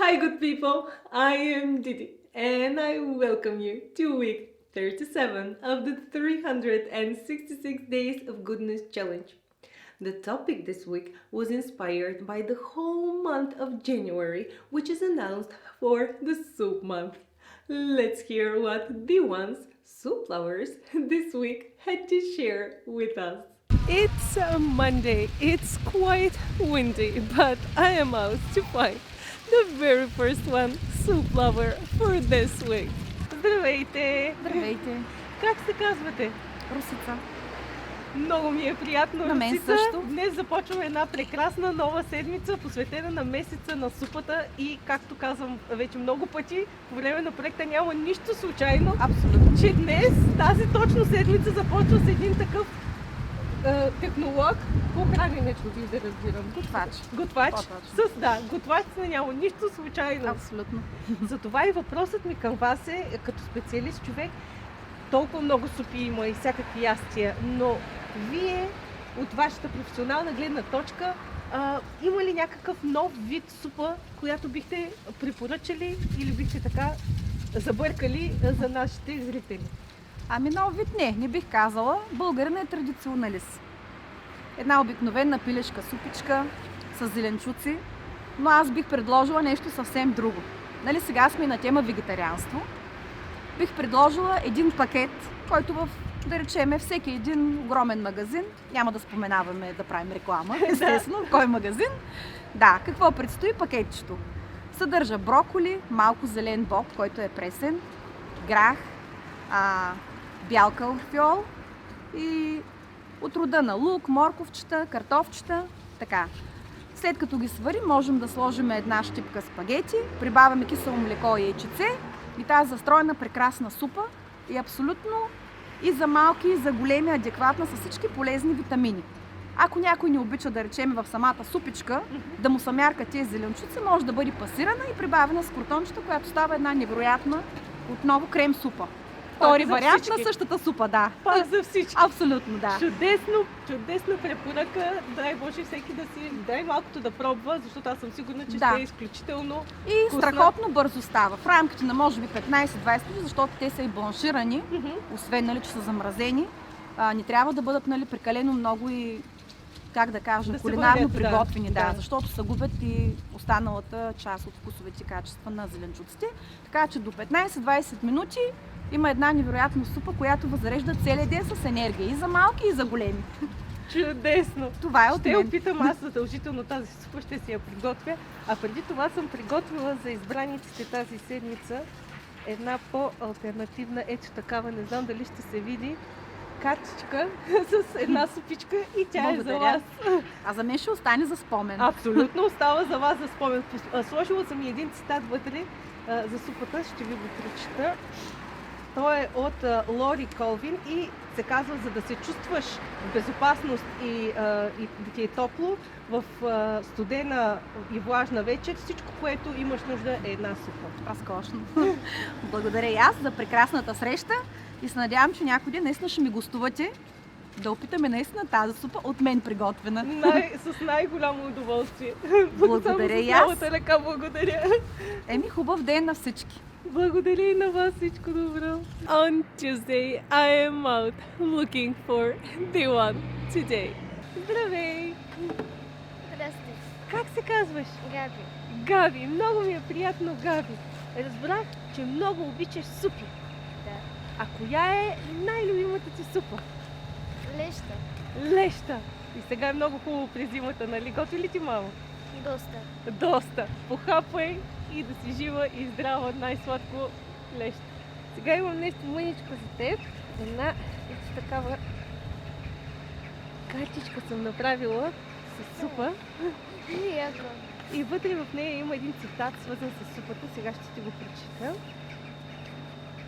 Hi, good people. I am Didi, and I welcome you to week 37 of the 366 Days of Goodness Challenge. The topic this week was inspired by the whole month of January, which is announced for the Soup Month. Let's hear what the ones, soup lovers, this week had to share with us. It's a Monday. It's quite windy, but I am out to find the very first one, soup lover, for this week. Здравейте! Здравейте! Как се казвате? Русица. Много ми е приятно, На мен Русица. също. Днес започваме една прекрасна нова седмица, посветена на месеца на супата и, както казвам вече много пъти, по време на проекта няма нищо случайно, Абсолютно. че днес, тази точно седмица, започва с един такъв технолог по хранене, чуди да разбирам. Готвач. Готвач. По-точно. Готвач няма нищо случайно. Абсолютно. Затова и въпросът ми към вас е, като специалист човек, толкова много супи има и всякакви ястия, но вие от вашата професионална гледна точка има ли някакъв нов вид супа, която бихте препоръчали или бихте така забъркали за нашите зрители? Ами нов вид не бих казала. Българин е традиционалист. Една обикновена пилешка супичка с зеленчуци, но аз бих предложила нещо съвсем друго. Нали сега сме на тема вегетарианство. Бих предложила един пакет, който да речеме, всеки един огромен магазин, няма да споменаваме да правим реклама, естествено, в кой магазин. Да, какво предстои пакетчето? Съдържа броколи, малко зелен боб, който е пресен, грах, бял калфьол и от рода на лук, морковчета, картофчета, така. След като ги сварим, можем да сложим една щипка спагети, прибавяме кисело млеко и яйчице и тази застроена прекрасна супа е абсолютно и за малки, и за големи адекватна с всички полезни витамини. Ако някой не обича да речем в самата супичка, да му самярка тези зеленчуци, може да бъде пасирана и прибавена с крутончета, която става една невероятна отново крем супа. Втори вариант на същата супа, да. Пак за всички. Абсолютно, да. Чудесна препоръка. Дай Боже всеки да си дай малкото да пробва, защото аз съм сигурна, че ще е изключително и вкусна. Страхотно бързо става. В рамките на може би 15-20 минути, защото те са и бланширани, освен нали, че са замразени. Не трябва да бъдат нали, прекалено много и как да кажа, кулинарно приготвени, защото се губят и останалата част от вкусовите качества на зеленчуците. Така че до 15-20 минути има една невероятна супа, която възрежда целия ден с енергия и за малки, и за големи. Чудесно! Това е от мен. Ще опитам аз задължително тази супа, ще си я приготвя. А преди това съм приготвила за избраниците тази седмица една по-алтернативна, ето такава, не знам дали ще се види, качичка с една супичка и тя е за вас. А за мен ще остане за спомен. Абсолютно остава за вас за спомен. Сложила съм и един цитат вътре за супата, ще ви го прочита. Той е от Лори Колвин и се казва, за да се чувстваш в безопасност и да ти е топло в студена и влажна вечер, всичко, което имаш нужда е една супа. Разкошно. Благодаря и аз за прекрасната среща и се надявам, че някой ден наистина ще ми гостувате да опитаме наистина тази супа от мен приготвена. С най-голямо удоволствие. Благодаря и аз. Ръка, благодаря. Хубав ден на всички. Благодаря и на вас, всичко добро. On Tuesday, I am out looking for the one today. Здравей! Здрасти. Как се казваш? Габи. Габи, много ми е приятно, Габи. Разбрах, че много обичаш супи. Да. А коя е най-любимата ти супа? Леща. Леща. И сега е много хубаво при зимата, нали? Готви ли ти мама? Доста. Похапвай и да си жива и здрава, най-сладко леща. Сега имам нещо мъничко за теб. Една ето такава картичка съм направила с супа. Яко. И вътре в нея има един цитат, свързан с супата. Сега ще ти го прочита.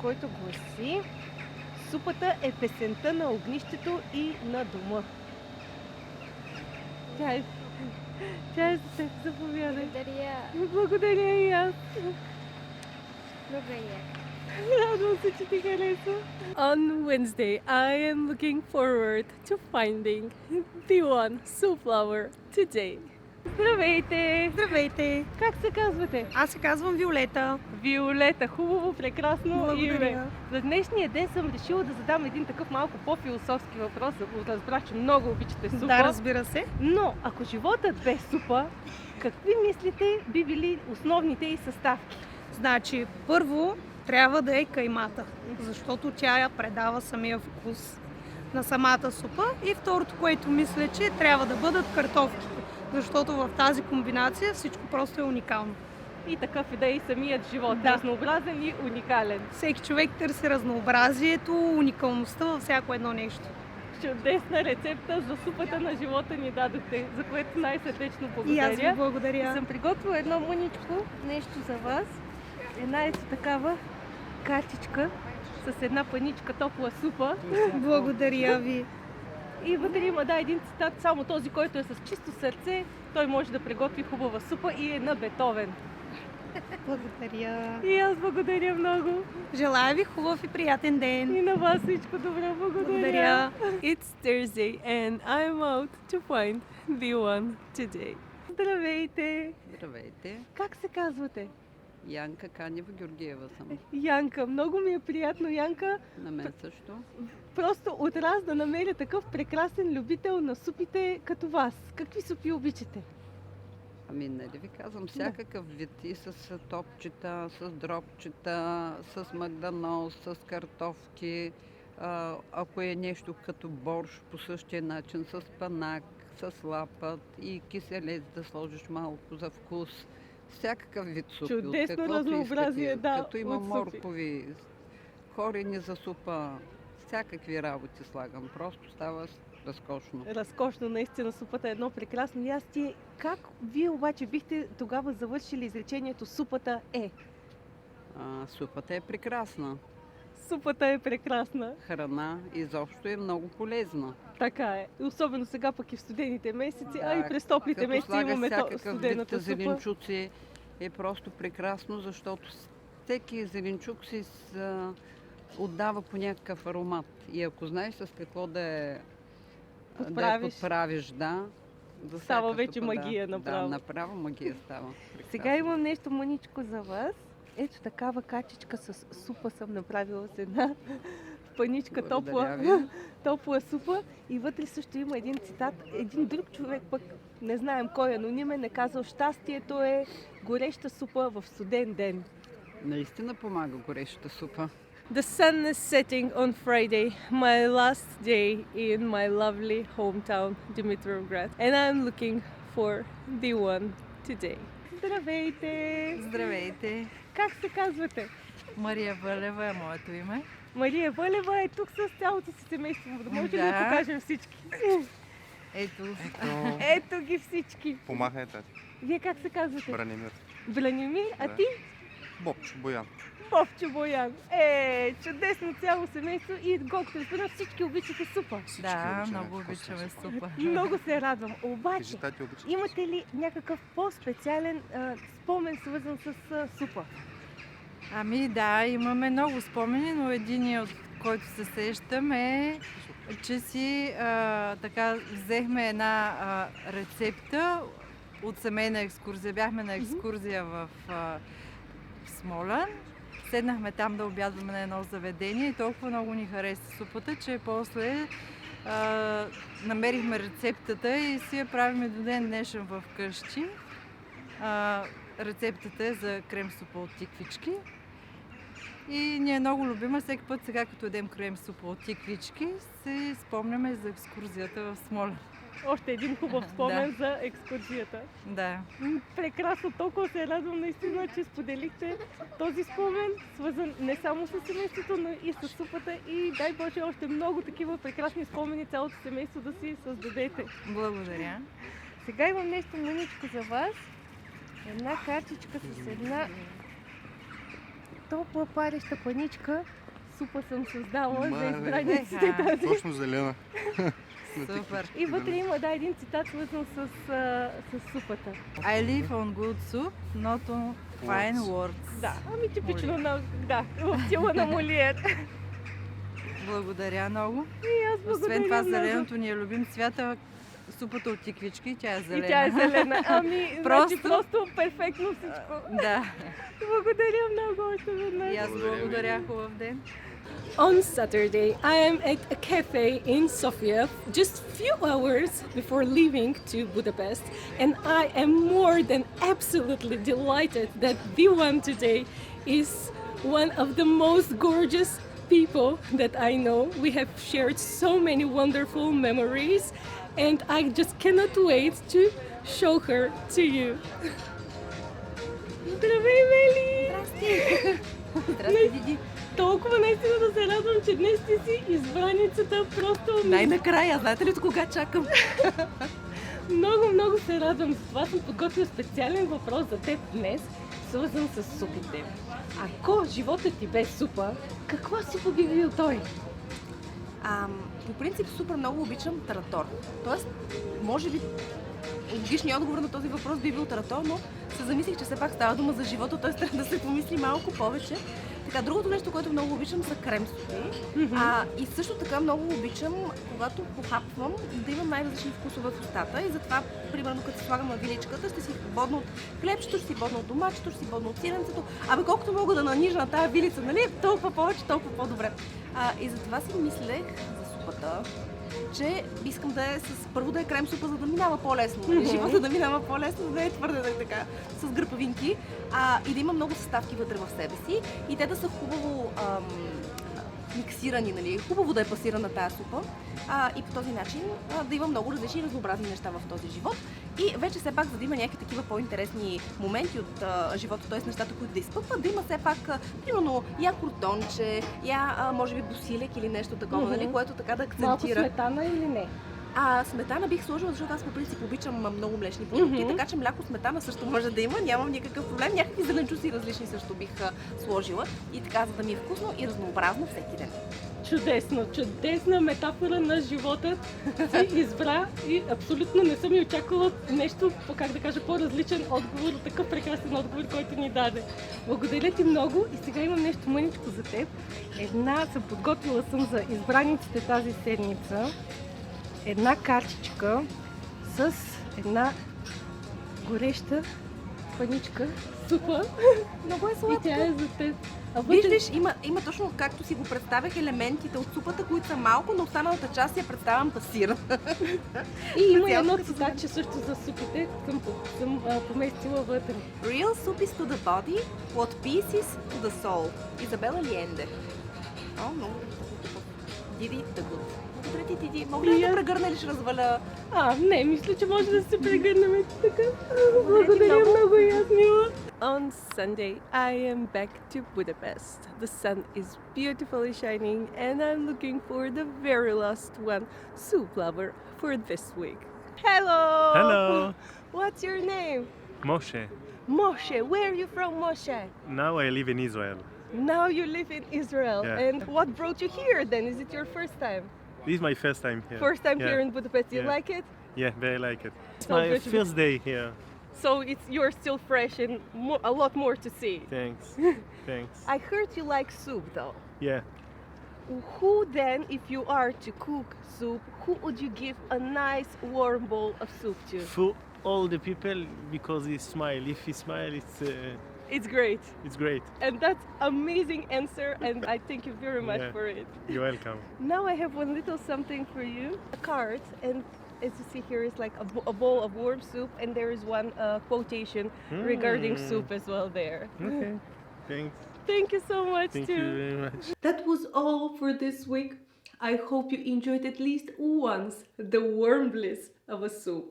Който гласи: супата е песента на огнището и на дома. Тя е за теб, заповядай. Благодаря. Благодаря и аз. Много е яко. Радвам се, че ти хареса. On Wednesday, I am looking forward to finding the one soup lover today. Здравейте! Здравейте! Как се казвате? Аз се казвам Виолета. Виолета, хубаво, прекрасно Благодаря. име. За днешния ден съм решила да задам един такъв малко по-философски въпрос. Разбрах, че много обичате супа. Да, разбира се. Но ако животът без супа, какви мислите би били основните й съставки? Значи, първо трябва да е каймата, защото тя я предава самия вкус на самата супа. И второто, което мисля, че трябва да бъдат картофките, защото в тази комбинация всичко просто е уникално. И такъв е и самият живот. Да. Разнообразен и уникален. Всеки човек търси разнообразието, уникалността във всяко едно нещо. Чудесна рецепта за супата на живота ни дадохте, за което най-сърдечно И аз ви благодаря. благодаря. Съм приготвила едно мъничко, нещо за вас. Една ето такава качичка с една паничка топла супа. Благодаря ви. И вътре има един цитат, само този, който е с чисто сърце, той може да приготви хубава супа и е на Бетовен. Благодаря. И аз благодаря много. Желая ви хубав и приятен ден. И на вас всичко добро, благодаря. Благодаря. It's Thursday and I'm out to find the one today. Здравейте! Здравейте, Как се казвате? Янка Канева Георгиева съм. Янка. Много ми е приятно, Янка. На мен също. Просто от раз да намеря такъв прекрасен любител на супите като вас. Какви супи обичате? Ами, нали ви казвам, всякакъв вид и с топчета, с дропчета, с магданоз, с картофки. Ако е нещо като борщ, по същия начин, с панак, с лапът и киселец да сложиш малко за вкус. Всякакъв вид супи. от Чудесно каквото разнообразие, искате. да, Като има от супи. моркови, корени за супа, всякакви работи слагам. Просто става разкошно. Разкошно, наистина супата е едно прекрасно ястие. Как вие обаче бихте тогава завършили изречението супата е? Супата е прекрасна. Супата е прекрасна. Храна изобщо е много полезна. Така е. Особено сега пък и в студените месеци, а и Да, през топлите Като месеци слагаш имаме всякакъв вид студената супа. зеленчуци е просто прекрасно, защото всеки зеленчук си отдава по някакъв аромат. И ако знаеш с какво да я подправиш, да Става всяка вече супа, магия направо. Да, направо магия става. Сега Прекрасно. имам нещо мъничко за вас. Ето такава качичка с супа съм направила с една паничка Благодаря топла супа. И вътре също има един цитат. Един друг човек пък, не знаем кой е анонимен, е казал: щастието е гореща супа в студен ден. Наистина помага горещата супа. The sun is setting on Friday, my last day in my lovely hometown, Dimitrovgrad. And I'm looking for the one today. Здравейте! Здравейте! Как се казвате? Мария Вълева е моето име. Мария Вълева е тук с цялото си семейство. Да може ли да Да. покажем всички? Ето, Ето ги всички. Помахай тази. Вие как се казвате? Бранимир. Бранимир, а Да. ти? Бобчо, Боян. Бобчо Боян. Чудесно цяло семейство и колкото разбирам, всички обичате супа. да, обичаме много вкусна обичаме супа. супа. Много се радвам. Обаче, Кажи, тати, обичаш. имате ли някакъв по-специален спомен, свързан с супа? Ами да, имаме много спомени, но единият, от който се сещам е, че си така взехме една рецепта от семейна екскурзия. Бяхме на екскурзия в Смолян. Седнахме там да обядваме на едно заведение и толкова много ни хареса супата, че после намерихме рецептата и си я правиме до ден днешен в къщи. Рецептата е за крем супа от тиквички. И ни е много любима. Всеки път сега, като едем крем супа от тиквички, се спомняме за екскурзията в Смолян. Още един хубав спомен за екскурзията. Да. Прекрасно, толкова се радвам наистина, че споделихте този спомен, свързан не само с семейството, но и с супата и дай Боже още много такива прекрасни спомени цялото семейство да си създадете. Благодаря. Сега имам нещо мъничко за вас. Една качичка с една топла пареща паничка. Супа съм създала за Мале. избраниците Еха. тази. Точно зелена. Супер. И вътре има един цитат, свързан с супата. I live on good soup, not on fine words. Да, ами типично в стила на Молиер. Благодаря много. И аз благодаря Освен това, много. зеленото ни е любим цвят, супата от тиквички, тя е И зелена. тя е зелена. Ами, просто перфектно всичко. Да. Благодаря много още веднъж. И аз благодаря, хубав ден. On Saturday, I am at a cafe in Sofia just few hours before leaving to Budapest, and I am more than absolutely delighted that the one today is one of the most gorgeous people that I know. We have shared so many wonderful memories, and I just cannot wait to show her to you. Здравей, Мели! Здрасти, Диди. Толкова наистина да се радвам, че днес ти си избраницата. Просто Най-накрая, знаете ли от кога чакам? много се радвам. Затова съм подготвила специален въпрос за теб днес, свързан с супите. Ако животът ти бе супа, каква супа би бил той? По принцип супер много обичам таратор. Тоест, може би логичният отговор на този въпрос би бил таратор, но се замислих, че все пак става дума за живота, т.е. трябва да се помисли малко повече. Така, другото нещо, което много обичам, са крем супи. И също така много обичам, когато похапвам, да имам най-различни вкусове в устата и затова, примерно, като се слагам на виличката, ще си бодна от хлебчето, ще си бодна от домачето, ще си бодна от сиренцето. Абе, колкото мога да нанижа на тази вилица, нали, толкова повече, толкова по-добре. И затова си мислех за супата, че искам да е първо да е крем супа, за да минава по-лесно. Живота да минава по-лесно, да не е твърде така с гърпавинки. И да има много съставки вътре в себе си. И те да са хубаво миксирани, нали? Хубаво да е пасирана тази супа. И по този начин да има много различни разнообразни неща в този живот. И вече все пак, за да има някакви такива по-интересни моменти от живота, т.е. нещата, които да изпъкват, да има все пак, примерно, я крутонче, може би босилек или нещо такова, нали? Което така да акцентира. Малко сметана или не? Сметана бих сложила, защото аз по принцип обичам много млечни продукти, така че мляко сметана също може да има, нямам никакъв проблем. Някакви зеленчуци различни също бих сложила и така, за да ми е вкусно и разнообразно всеки ден. Чудесно, чудесна метафора на живота си избра и абсолютно не съм и очаквала нещо, как да кажа, по-различен отговор, такъв прекрасен отговор, който ни даде. Благодаря ти много и сега имам нещо мъничко за теб. Подготвила съм за избраниците тази седмица една картичка с една гореща паничка супа. Много е И сладко. тя е за теб. Виждаш, има точно както си го представях елементите от супата, които са малко, но останалата част я представям пасирана. И има Специално едно като цитатче също за супите, съм поместила вътре. Real soup is to the body, what peace is to the soul. Изабела Лиенде. Много. Диди the good. Добре ти, Диди. Мога ли да прегърна или ще разваля? Не, мисля, че може да се прегърнем така. Благодаря много и аз, мила. On Sunday, I am back to Budapest. The sun is beautifully shining and I'm looking for the very last one, soup lover, for this week. Hello! Hello, What's your name? Moshe. Moshe. Where are you from, Moshe? Now I live in Israel. Now you live in Israel. Yeah. And what brought you here then? Is it your first time? This is my first time here. First time Yeah. here in Budapest. You Yeah. like it? Yeah, very like it. It's So my beautiful. first day here. So you're still fresh and a lot more to see. Thanks. Thanks. I heard you like soup though. Yeah. Who then, if you are to cook soup, who would you give a nice warm bowl of soup to? For all the people, because he smile. If he smile, It's great. it's great. And that's amazing answer and I thank you very much Yeah. for it. You're welcome. Now I have one little something for you. A card, and as you see here is like a bowl of warm soup and there is one quotation regarding soup as well there. Okay. Thanks. Thank you so much Thank too. you very much. That was all for this week. I hope you enjoyed at least once the warm bliss of a soup.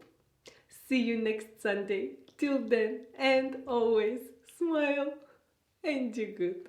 See you next Sunday. Till then, and always smile and do good.